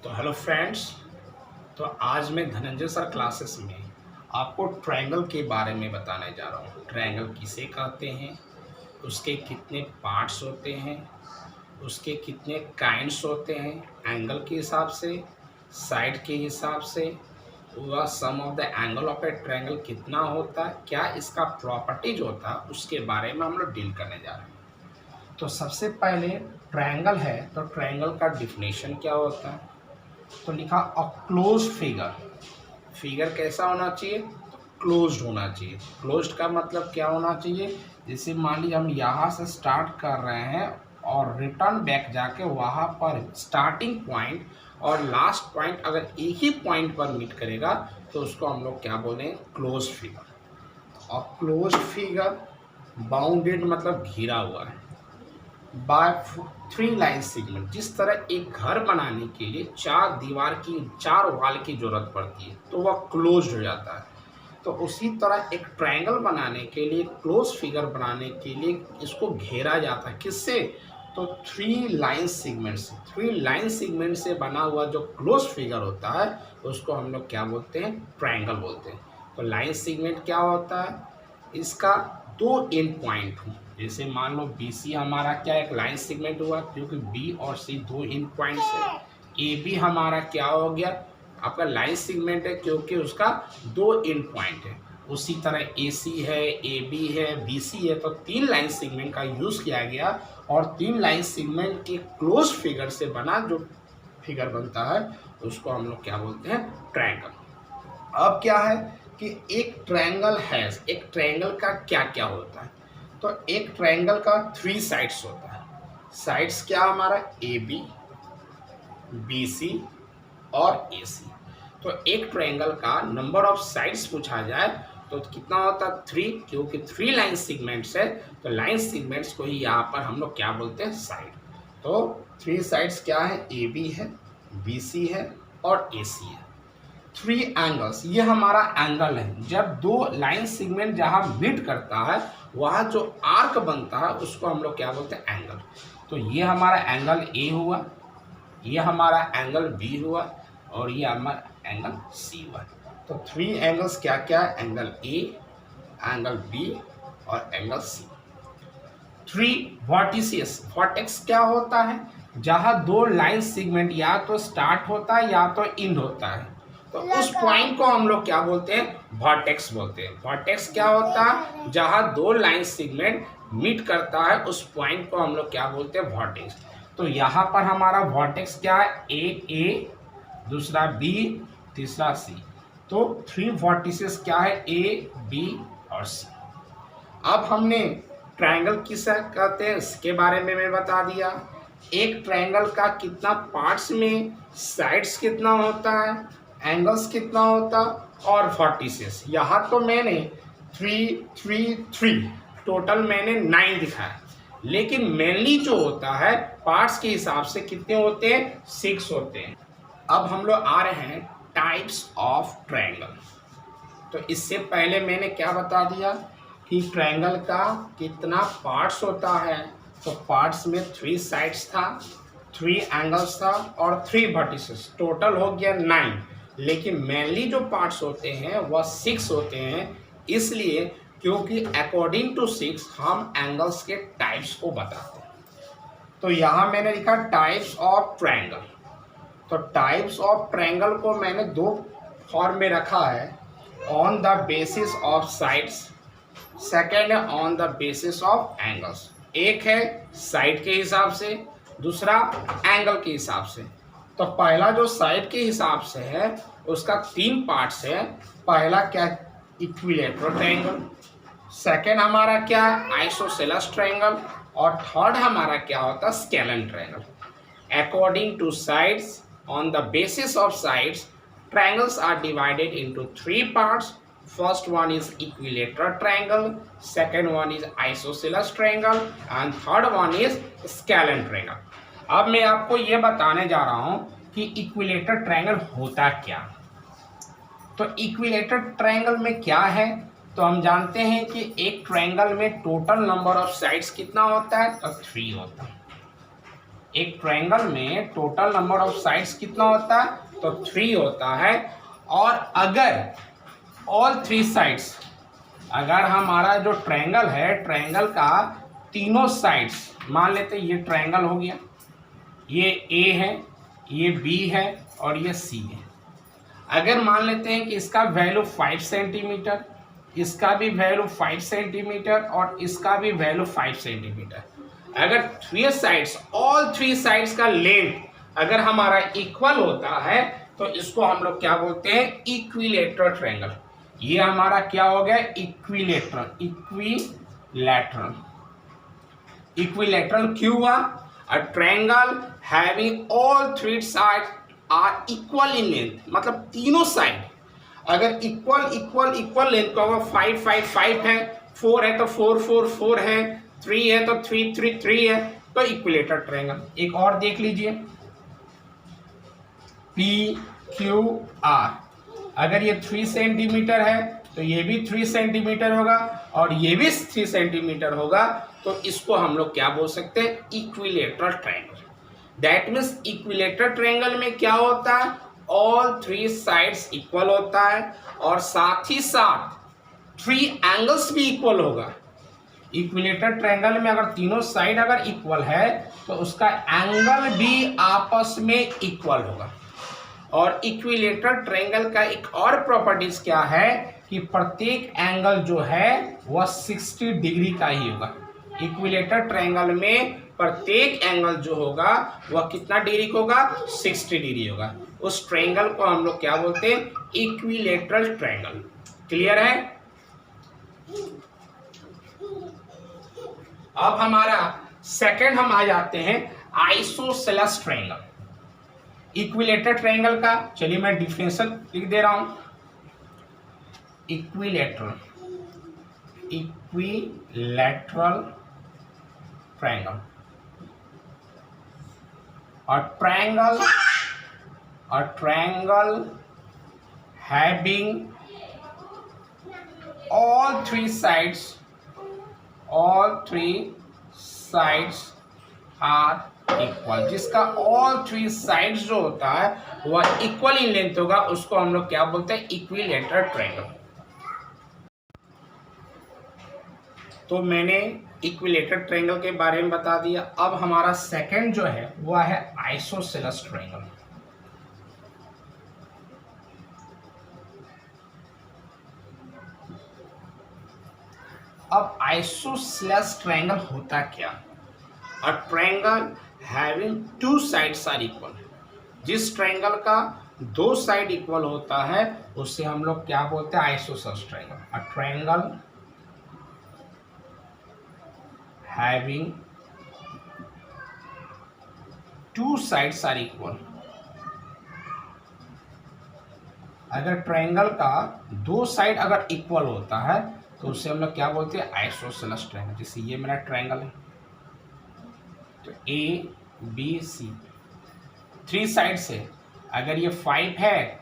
तो hello friends. तो आज मैं धनंजय सर क्लासेस में आपको ट्रायंगल के बारे में बताने जा रहा हूँ। ट्रायंगल किसे कहते हैं, उसके कितने पार्ट्स होते हैं, उसके कितने काइंड्स होते हैं, एंगल के हिसाब से, साइड के हिसाब से, वह sum of the angle of a triangle कितना होता है, क्या इसका प्रॉपर्टीज होता है, उसके बारे में हम लोग डील करने जा रहे हैं। तो सबसे पहले ट्रायंगल है, तो ट्रायंगल का डिफिनेशन क्या होता है। तो लिखा अ क्लोज्ड फिगर। फिगर कैसा होना चाहिए, क्लोज्ड होना चाहिए। क्लोज्ड का मतलब क्या होना चाहिए, जैसे मान लीजिए हम यहाँ से स्टार्ट कर रहे हैं और रिटर्न बैक जाके वहाँ पर स्टार्टिंग पॉइंट और लास्ट पॉइंट अगर एक ही पॉइंट पर मीट करेगा तो उसको हम लोग क्या बोलेंगे, क्लोज्ड फिगर। और क्लोज्ड फिगर बाउंडेड मतलब घिरा हुआ है बाय 3 लाइन सेगमेंट। जिस तरह एक घर बनाने के लिए 4 वाल की जरूरत पड़ती है तो वह क्लोज्ड हो जाता है, तो उसी तरह एक ट्रायंगल बनाने के लिए, क्लोज फिगर बनाने के लिए इसको घेरा जाता है। किससे, तो 3 लाइन सेगमेंट से। 3 लाइन सेगमेंट से बना हुआ जो क्लोज फिगर होता है उसको हम लोग क्या बोलते हैं, ट्रायंगल बोलते हैं। तो लाइन सेगमेंट क्या होता है, इसका 2 एंड पॉइंट हो। जैसे मान लो BC हमारा क्या एक लाइन सेगमेंट हुआ, क्योंकि B और C 2 एंड पॉइंट्स है। AB हमारा क्या हो गया, आपका लाइन सेगमेंट है क्योंकि उसका 2 एंड पॉइंट है। उसी तरह AC है, AB है, BC है, तो 3 लाइन सेगमेंट का यूज़ किया गया और 3 लाइन सेगमेंट के क्लोज फिगर से बना जो फिगर बनता है उसको हम लोग क्या बोलते हैं, ट्रायंगल। अब क्या है कि एक ट्रायंगल है, एक ट्रायंगल का क्या क्या होता है। तो एक ट्रायंगल का 3 साइड्स होता है। साइड्स क्या हमारा, AB, BC और AC। तो एक ट्रायंगल का नंबर ऑफ साइड्स पूछा जाए तो कितना होता है, 3, क्योंकि 3 लाइन सेगमेंट्स है तो लाइन सेगमेंट्स को ही यहाँ पर हम लोग क्या बोलते हैं, साइड। तो 3 साइड्स क्या है, AB है, BC है और AC है। 3 एंगल्स, ये हमारा एंगल है। जब 2 लाइन सेगमेंट जहाँ मीट करता है वहाँ जो आर्क बनता है उसको हम लोग क्या बोलते हैं, एंगल। तो ये हमारा एंगल A हुआ, ये हमारा एंगल B हुआ और ये हमारा एंगल C हुआ। तो 3 एंगल्स क्या क्या है, एंगल A, एंगल B और एंगल C। 3 वर्टिसेस, वर्टेक्स क्या होता है, जहाँ 2 लाइन सेगमेंट या तो स्टार्ट होता है या तो एंड होता है, तो उस पॉइंट को हम लोग क्या बोलते हैं, वर्टेक्स बोलते हैं। वर्टेक्स क्या होता है, जहाँ 2 लाइन सेगमेंट मीट करता है उस पॉइंट को हम लोग क्या बोलते हैं, वर्टेक्स। तो यहाँ पर हमारा वर्टेक्स क्या है, A, दूसरा B, तीसरा C। तो 3 वर्टिसेस क्या है, A, B और C। अब हमने ट्रायंगल किसे कहते हैं इसके बारे में मैं बता दिया। एक ट्रायंगल का कितना पार्ट्स में, साइड्स कितना होता है, एंगल्स कितना होता और वर्टिसेस। यहाँ तो मैंने 3 3 3 टोटल मैंने 9 दिखाया, लेकिन मेनली जो होता है पार्ट्स के हिसाब से कितने होते हैं, 6 होते हैं। अब हम लोग आ रहे हैं टाइप्स ऑफ ट्रायंगल। तो इससे पहले मैंने क्या बता दिया कि ट्रायंगल का कितना पार्ट्स होता है। तो पार्ट्स में 3 साइड्स था, 3 एंगल्स था और 3 वर्टिसेस, टोटल हो गया 9। लेकिन मेनली जो पार्ट्स होते हैं वह 6 होते हैं, इसलिए क्योंकि अकॉर्डिंग टू 6 हम एंगल्स के टाइप्स को बताते हैं। तो यहाँ मैंने लिखा टाइप्स ऑफ ट्रायंगल। तो टाइप्स ऑफ ट्रायंगल को मैंने 2 फॉर्म में रखा है, on the basis of sides, second है on the basis of angles. एक है साइड के हिसाब से, दूसरा एंगल के हिसाब से। तो पहला जो साइड के हिसाब से है उसका 3 पार्ट्स है। पहला क्या, इक्विलेटरल ट्रायंगल, सेकेंड हमारा क्या है, आइसोसेलेस ट्रायंगल और थर्ड हमारा क्या होता है, scalene triangle. According two sides, on the basis of sides, triangles are divided into 3 parts. First one is equilateral triangle, second one is isosceles triangle and third one is scalene triangle. अब मैं आपको ये बताने जा रहा हूँ कि equilateral triangle होता क्या। तो इक्विलेटरल ट्रायंगल में क्या है, तो हम जानते हैं कि एक ट्रायंगल में टोटल नंबर ऑफ साइड्स कितना होता है, तो 3 होता है। एक ट्रायंगल में टोटल नंबर ऑफ साइड्स कितना होता है? तो 3 होता है। और अगर ऑल 3 साइड्स, अगर हमारा जो ट्रायंगल है, ट्रायंगल का तीनों साइड्स, मान लेते हैं ये ट्रायंगल हो गया, ये ए है, ये बी है और ये सी है। अगर मान लेते हैं कि इसका वैल्यू 5 सेंटीमीटर, इसका भी वैल्यू 5 सेंटीमीटर और इसका भी वैल्यू 5 सेंटीमीटर, अगर 3 साइड्स, ऑल 3 साइड्स का लेंथ अगर हमारा इक्वल होता है तो इसको हम लोग क्या बोलते हैं? Equilateral triangle. ये हमारा क्या हो गया? इक्विलेटरल। इक्विलेटरल, इक्विलेटरल क्यों हुआ? A triangle having all 3 sides are equal in length, मतलब तीनों साइड अगर इक्वल लेंथ का होगा, 5 5 5 है, 4 है तो 4 4 4 है, 3 है तो 3 3 3 है, तो इक्विलेटरल ट्रायंगल। एक और देख लीजिए, पी क्यू आर, अगर ये 3 सेंटीमीटर है तो ये भी 3 सेंटीमीटर होगा और ये भी 3 सेंटीमीटर होगा, तो इसको हम लोग क्या बोल सकते हैं? Equilateral triangle. That means equilateral triangle में क्या होता है? ऑल 3 साइड्स इक्वल होता है और साथ ही साथ 3 एंगल्स भी इक्वल होगा। इक्विलेटरल ट्रायंगल में अगर तीनों साइड अगर इक्वल है तो उसका एंगल भी आपस में इक्वल होगा। और इक्विलेटरल ट्रायंगल का एक और प्रॉपर्टीज क्या है कि प्रत्येक एंगल जो है वह 60 डिग्री का ही होगा। इक्विलेटरल ट्रायंगल में प्रत्येक एंगल जो होगा वह कितना डिग्री का होगा? 60 डिग्री होगा। उस ट्रायंगल को हम लोग क्या बोलते हैं? Equilateral triangle. क्लियर है? अब हमारा सेकंड हम आ जाते हैं आइसोसेलेस ट्रायंगल। इक्विलेटरल ट्रायंगल का चलिए मैं डिफिनेशन लिख दे रहा हूं। इक्विलेटरल ट्रायंगल, और triangle having all 3 sides are equal, जिसका ऑल 3 साइड्स जो होता है वह इक्वल इन लेंथ होगा, उसको हम लोग क्या बोलते हैं? Equilateral triangle. तो मैंने इक्विलेटरल ट्रायंगल के बारे में बता दिया। अब हमारा सेकंड जो है वह है आइसोसेलेस ट्रायंगल। अब आइसोसेलेस ट्रायंगल होता क्या? A triangle having 2 sides are equal, जिस ट्रायंगल का 2 साइड इक्वल होता है उससे हम लोग क्या बोलते हैं? Isosceles triangle. A triangle having 2 sides are equal, अगर ट्रायंगल का 2 साइड अगर इक्वल होता है तो उससे हम लोग क्या बोलते हैं? Isosceles triangle. जैसे ये मेरा ट्रायंगल है, तो ए बी सी 3 साइड से, अगर ये 5 है,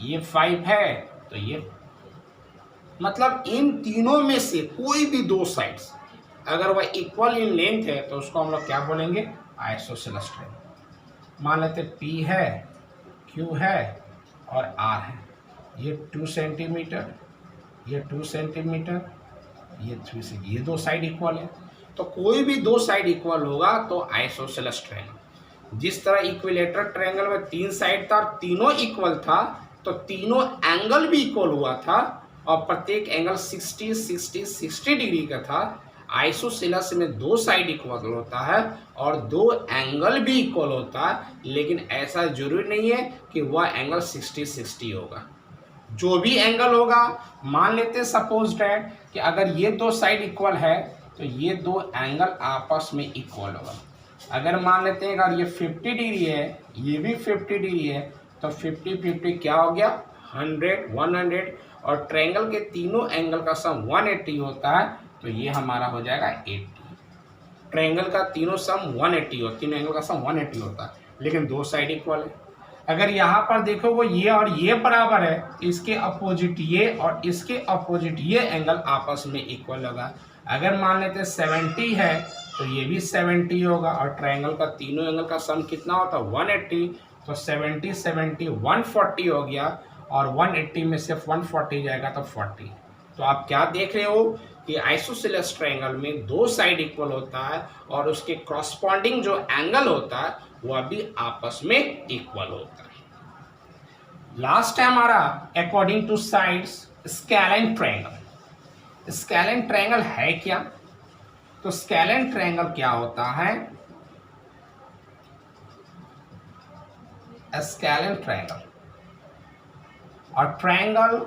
ये 5 है, तो ये मतलब इन तीनों में से कोई भी 2 साइड्स अगर वह इक्वल इन लेंथ है तो उसको हम लोग क्या बोलेंगे? Isosceles triangle. मान लेते पी है, क्यू है और आर है, ये 2 सेंटीमीटर, ये 2 सेंटीमीटर, ये 3 सेंटीमीटर, ये 2 साइड इक्वल है, तो कोई भी 2 साइड इक्वल होगा तो आइसोसेलेस ट्रायंगल। जिस तरह इक्विलेटरल ट्रायंगल में 3 साइड था और तीनों इक्वल था, तो तीनों एंगल भी इक्वल हुआ था और प्रत्येक एंगल 60 60 60 डिग्री का था। आइसोसेलेस में 2 साइड इक्वल होता है और 2 एंगल भी इक्वल होता है, लेकिन ऐसा जरूरी नहीं है कि वह एंगल 60 60 होगा। जो भी एंगल होगा, मान लेते हैं सपोज डैट कि अगर ये 2 साइड इक्वल है तो ये 2 एंगल आपस में इक्वल होगा। अगर मान लेते हैं अगर ये 50 डिग्री है, ये भी 50 डिग्री है, तो 50 50 क्या हो गया? 100 100, और ट्रायंगल के तीनों एंगल का सम 180 होता है, तो ये हमारा हो जाएगा 80। ट्रायंगल का तीनों सम 180 होता है, तीनों एंगल का सम 180 होता है, लेकिन 2 साइड इक्वल है। अगर यहाँ पर देखो वो ये और ये बराबर है, इसके अपोजिट ये और इसके अपोजिट ये एंगल आपस में इक्वल होगा। अगर मान लेते 70 है तो ये भी 70 होगा, और ट्रायंगल का तीनों एंगल का सम कितना होता है 180, तो 70 70 140 हो गया, और 180 में से 140 जाएगा तो 40। तो आप क्या देख रहे हो कि आइसोसेलेस ट्रायंगल में दो साइड इक्वल होता है और उसके कॉरस्पॉन्डिंग जो एंगल होता है वह भी आपस में इक्वल होता है। लास्ट है हमारा according two sides scalene triangle. Scalene triangle है क्या? तो स्केलेन ट्रायंगल क्या होता है? स्केलेन ट्रायंगल और triangle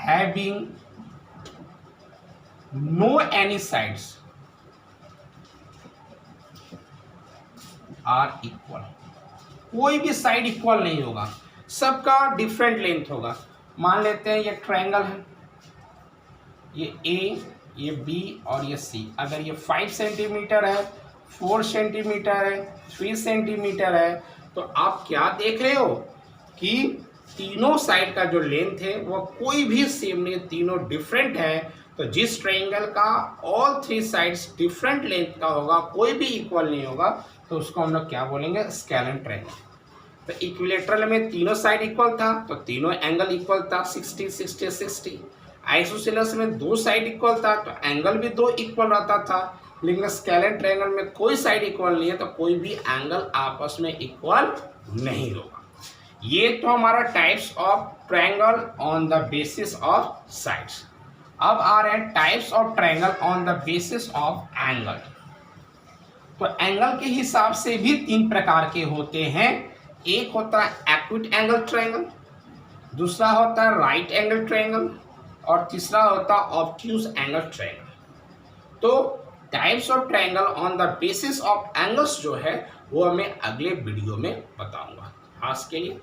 having no any sides are equal। कोई भी साइड इक्वल नहीं होगा, सबका डिफरेंट लेंथ होगा। मान लेते हैं ये ट्रायंगल है, ये ए, ये बी और ये सी। अगर ये 5 सेंटीमीटर है, 4 सेंटीमीटर है, 3 सेंटीमीटर है, तो आप क्या देख रहे हो कि तीनों साइड का जो लेंथ है वो कोई भी सेम नहीं, तीनों डिफरेंट है। तो जिस ट्रायंगल का ऑल 3 साइड्स डिफरेंट लेंथ का होगा, कोई भी इक्वल नहीं होगा, तो उसको हम लोग क्या बोलेंगे? Scalene triangle. तो इक्विलेटरल में तीनों साइड इक्वल था तो तीनों एंगल इक्वल था 60 60 60। आइसोसेलेस में दो साइड इक्वल था तो एंगल भी दो इक्वल रहता था। लेकिन स्केलेन ट्रायंगल में कोई साइड इक्वल नहीं है तो कोई भी एंगल आपस में इक्वल नहीं होगा। ये तो हमारा types of triangle on the basis of sides. अब आ रहे हैं types of triangle on the basis of angle. तो एंगल के हिसाब से भी 3 प्रकार के होते हैं। एक होता है एक्यूट एंगल ट्रायंगल, दूसरा होता है राइट एंगल ट्रायंगल, और तीसरा होता है ऑब्ट्यूज एंगल ट्रायंगल। तो types of triangle on the basis of angles जो है वो मैं अगले वीडियो में बताऊंगा। आज के लिए